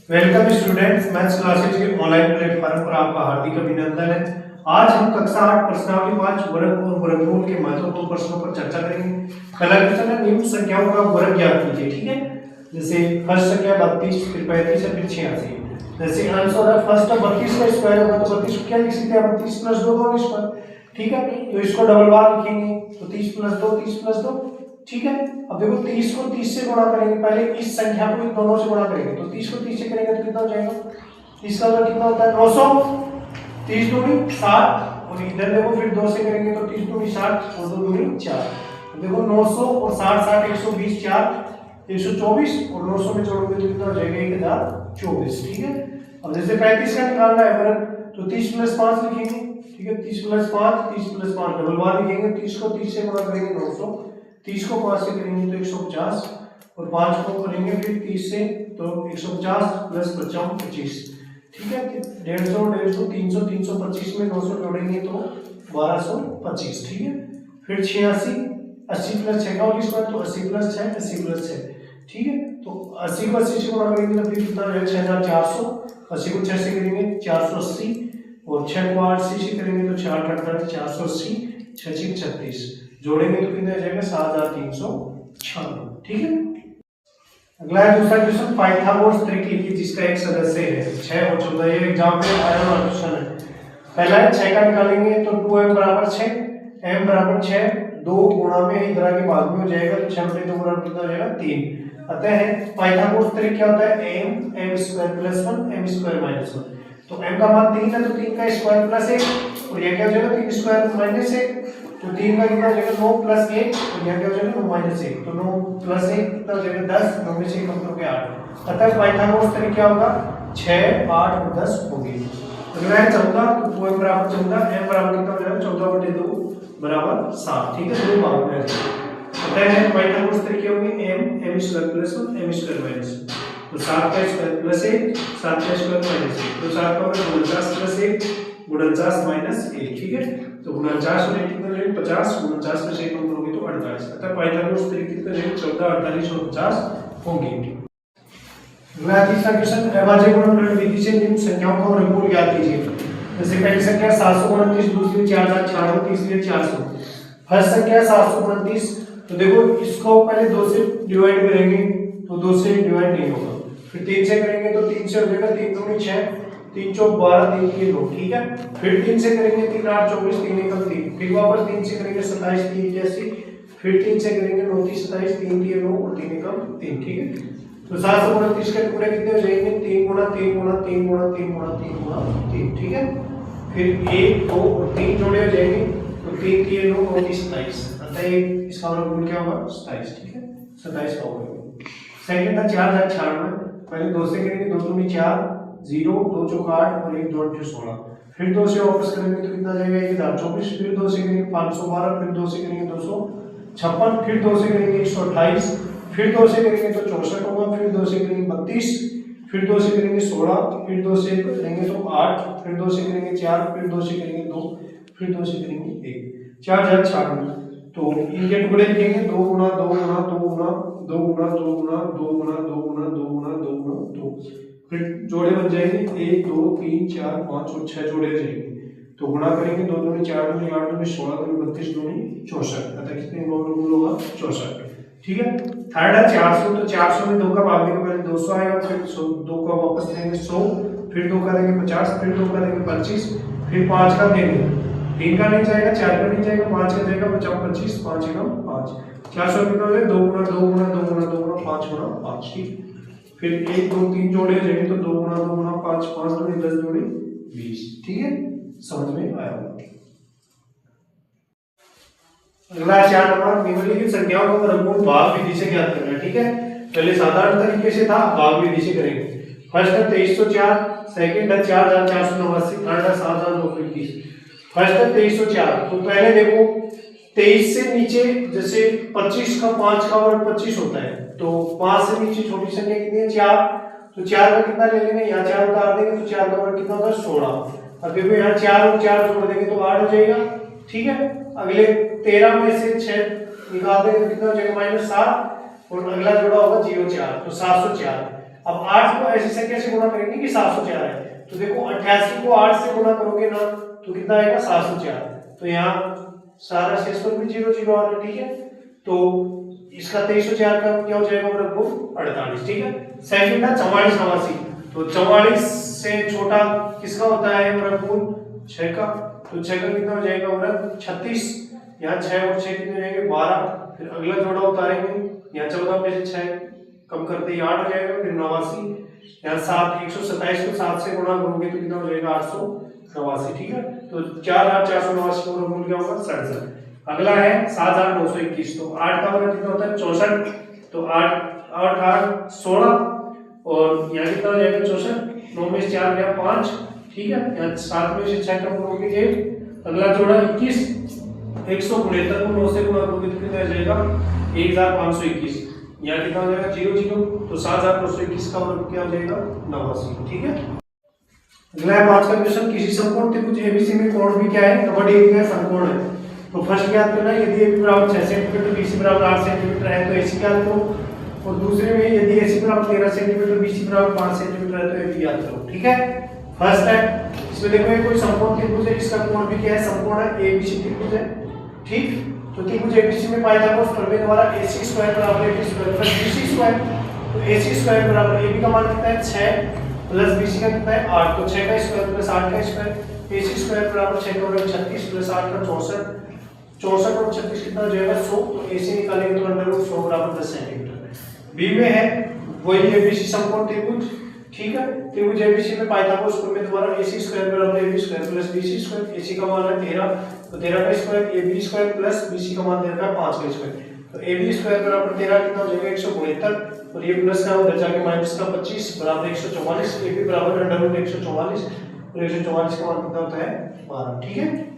Welcome students, maths classes के online platform पर आपका हार्दिक अभिनंदन है। आज हम कक्षा 8 प्रश्नावली 5 वर्ग और वर्गमूल के महत्वपूर्ण प्रश्नों पर चर्चा करेंगे। पहला क्वेश्चन है निम्न संख्याओं का वर्ग ज्ञात कीजिए। ठीक है, जैसे फर्स्ट संख्या 32, फिर 35 और फिर 86। जैसे आंसर है फर्स्ट 32 का स्क्वायर होगा तो 32 को क्या लिख सकते हैं, 32 प्लस 2 का स्क्वायर। ठीक है, तो इसको डबल बार लिखेंगे तो 30 प्लस 2 30 प्लस 2। ठीक है, अब देखो 30 को 30 से गुणा करेंगे, पहले इस संख्या को इन दोनों से गुणा करेंगे तो 30 को 30 से करेंगे तो कितना हो जाएगा, 30 का मतलब कितना होता है 900, 30 दूनी 60 और इधर देखो फिर 2 से करेंगे तो 30 दूनी 60 और 2 दूनी 4। देखो 900 और 60 60 120 4 124 और 900 में जोड़ोगे तो कितना हो जाएगा 1024। ठीक है, अब जैसे 35 का निकालना है वर्ग तो 30 प्लस 5 लिखेंगे। ठीक है, 30 प्लस 5 डबल बार लिखेंगे, 30 को 30 से गुणा करेंगे 900, 30 को 5 से करेंगे तो 150 और 5 को करेंगे फिर 30 से तो 150 प्लस 55 25। ठीक है, 150 150 300 325 में 900 जोड़ेंगे तो 1225। ठीक है, फिर 86 80 प्लस 6 का होल स्क्वायर तो 80 प्लस 6 80 प्लस 6। ठीक है, तो 80 को 80 से गुणा करेंगे तो फिर कितना है 6400, 80 को 6 से करेंगे 480 और 6 को 8 से करेंगे तो 4 8 480 6 36 जोड़ेंगे तो कितना आ जाएगा 7396। ठीक है, अगला है दूसरा क्वेश्चन पाइथागोरस त्रिक लिखिए जिसका एक सदस्य है 6 और 14। ये एग्जाम में आया हुआ क्वेश्चन है। पहला है 6 का निकालेंगे तो 2m बराबर 6, m बराबर 6, 2 गुणा में इधर आगे भाग में हो जाएगा तो 6 बटे 2 बराबर कितना हो जाएगा 3। अतः पाइथागोरस त्रिक क्या होता है m square plus 1 m square minus 1। तो m का मान 3 है तो 3 का स्क्वायर प्लस 1 और ये क्या हो जाएगा 3 स्क्वायर माइनस 1 तो 3 का कितना हो जाएगा 9 प्लस 1 और यहाँ क्या हो जाएगा 9 माइनस 1 तो 9 प्लस 1 कितना हो जाएगा 10, 9 में से 1 कम करोगे 8। अतः पाइथागोरस त्रिक क्या होगा 6 8 और 10 होगी। अगला है 14 तो 2m बराबर 14, m बराबर कितना हो जाएगा 14 बटे 2 बराबर 7। ठीक है, दो भाग में अतः पाइथागोरस त्रिक क्या होगी m square plus 1 m square minus 1 तो 7 का स्क्वायर प्लस 1 7 का स्क्वायर माइनस 1 तो 7 का होगा 49 प्लस 1 49 माइनस 1। ठीक है, तो 49 और 1 कितना हो जाएगा 50, 49 में से 1 कम करोगे तो 48। अतः पाइथागोरस त्रिक कितना हो जाएगा 14 48 और 50 होंगे। अगला तीसरा क्वेश्चन अभाज्य गुणनखंड विधि से निम्न संख्याओं का वर्गमूल ज्ञात कीजिए। जैसे पहली संख्या 729, दूसरी 4096, तीसरी 400। फर्स्ट संख्या 729 तो देखो इसको पहले 2 से डिवाइड करेंगे तो 2 से डिवाइड नहीं होगा, फिर 3 से करेंगे तो 3 से हो जाएगा 3 दूनी 6 3 चौक 12 3 के 9। ठीक है, फिर 3 से करेंगे 3 8 24 3 एकम 3, फिर वापस 3 से करेंगे 27 3 81, फिर 3 से करेंगे 9 30 27 3 3 9 और 3 एकम 3। ठीक है, तो 729 के टुकड़े कितने हो जाएंगे 3 गुणा 3 गुणा 3 गुणा 3 गुणा 3 गुणा 3। ठीक है, फिर 1 2 और 3 जोड़े हो जाएंगे तो 3 3 9 और 27। अतः इसका वर्गमूल क्या होगा 27। ठीक है, 27 का होगा। सेकंड था 4096, पहले 2 से करेंगे 2 दूनी 4 0 2 चौक 8 और 1 2 16, फिर 2 से वापस करेंगे तो कितना जाएगा 1024, फिर 2 से करेंगे 512, फिर 2 से करेंगे 256, फिर 2 से करेंगे 128, फिर 2 से करेंगे तो 64 होगा, फिर 2 से करेंगे 32, फिर 2 से करेंगे 16, फिर 2 से करेंगे तो 8, फिर 2 से करेंगे 4, फिर 2 से करेंगे 2, फिर 2 से करेंगे 1। 4096 तो इनके टुकड़े लिखेंगे 2 गुना 2 गुना 2 गुना 2 गुना 2 गुना 2 गुना 2 गुना 2 गुना 2 गुना 2, फिर जोड़े बन जाएंगे 1 2 3 4 5 और 6 जोड़े जाएंगे तो गुणा करेंगे 2 दूनी 4 दूनी 8 दूनी 16 दूनी 32 दूनी 64। अतः कितने वर्गमूल होगा 64। ठीक है, थर्ड है 400 तो 400 में 2 का भागने के पहले 200 आएगा, फिर 2 का वापस देंगे 100, फिर 2 का देंगे 50, फिर 2 का देंगे 25, फिर 5 का देंगे 3 का नहीं जाएगा 4 का नहीं जाएगा 5 का जाएगा 50 25 5 एकम 5। 400 कितना हो जाएगा 2 गुना 2 गुना 2 गुना 2 गुना 5 गुना 5। ठीक, फिर 1 2 3 जोड़े हो जाएंगे तो 2 गुना 2 गुना 5 5 दूनी 10 दूनी 20। ठीक है, समझ में आया होगा। अगला 4 नंबर निम्नलिखित संख्याओं का वर्गमूल भाग विधि से ज्ञात करना है। ठीक है, पहले साधारण तरीके से था, भाग विधि से करेंगे। फर्स्ट है 2304, सेकंड है 4489, थर्ड है 7221। फर्स्ट है 2304 तो पहले देखो 23 से नीचे जैसे 25 का 5 का वर्ग 25 होता है तो 5 से नीचे छोटी संख्या कितनी है 4, तो 4 का कितना ले लेंगे यहाँ 4 उतार देंगे तो 4 का वर्ग कितना होता है 16। अब देखो यहाँ 4 और 4 जोड़ देंगे तो 8 हो जाएगा। ठीक है, अगले 13 में से 6 निकाल देंगे तो कितना हो जाएगा -7 और अगला जोड़ा होगा 04 तो 704। अब 8 को ऐसी संख्या से गुणा करेंगे कि 704 है, तो देखो 88 को 8 से गुणा करोगे ना तो कितना आएगा 704, तो यहाँ सारा शेषफल भी 0 0 आ रहा है, ठीक है। तो इसका 2304 का क्या हो जाएगा वर्गमूल 48, ठीक है। सेकंड है 44 88, तो 44 से छोटा किसका होता है वर्गमूल 6 का, तो 6 का कितना हो जाएगा वर्ग 36, यहाँ 6 और 6 कितने हो जाएंगे 12, फिर अगला जोड़ा उतारेंगे, यहाँ 14 में से 6 कम करते ही 8 हो जाएगा, फिर 89, यहाँ 7 127 को 7 से गुणा करोगे तो कितना हो जाएगा 889, ठीक है। तो 4489 का वर्गमूल क्या होगा 67। अगला है 7921, तो 8 का वर्ग कितना होता है 64, तो 8 8 8 16 और यहाँ कितना हो जाएगा 64, 9 में से 4 गया 5, ठीक है। यहाँ 7 में से 6 कम करोगे 1, अगला जोड़ा 21, 169 को 9 से गुणा करोगे तो कितना आ जाएगा 1521, यहाँ कितना हो जाएगा 0 0, तो 7921 का वर्ग क्या हो जाएगा 89, ठीक है। अगला है 5 का क्वेश्चन, किसी समकोण त्रिभुज एबीसी में कोण भी क्या है, डबल एबी का समकोण है। तो फर्स्ट ज्ञात करना है, यदि एबी बराबर 6 सेंटीमीटर बीसी बराबर 8 सेंटीमीटर है तो एसी ज्ञात करो, और दूसरे में यदि एसी बराबर 13 सेंटीमीटर बीसी बराबर 5 सेंटीमीटर है तो एबी ज्ञात करो, ठीक है। फर्स्ट है, इसमें देखो ये कोई समकोण त्रिभुज है, इसका कोण भी क्या है समकोण है, एबीसी त्रिभुज है, ठीक। तो त्रिभुज एबीसी में पाइथागोरस प्रमेय द्वारा AC स्क्वायर बराबर AB square plus BC square, तो AC स्क्वायर बराबर AB का मान कितना है 6 प्लस BC का कितना है 8, तो 6 का स्क्वायर प्लस 8 का स्क्वायर, AC स्क्वायर बराबर 6 का वर्ग 36 प्लस 8 का 64, 64 और 36 कितना हो जाएगा 100, तो AC निकालेंगे तो अंडर रूट 100 बराबर 10 सेंटीमीटर। बी में है वही एबीसी समकोण त्रिभुज, ठीक है। त्रिभुज एबीसी में पाइथागोरस प्रमेय द्वारा AC स्क्वायर बराबर AB square plus BC square, AC का मान है 13, तो 13 का square AB square plus BC का मान दे रखा है 5 का स्क्वायर, तो AB स्क्वायर बराबर 13 कितना हो जाएगा 169, और ये प्लस का उधर जाके माइनस का 25 बराबर 144, AB बराबर अंडर रूट 144, और 144 का मान कितना होता है 12, ठीक है।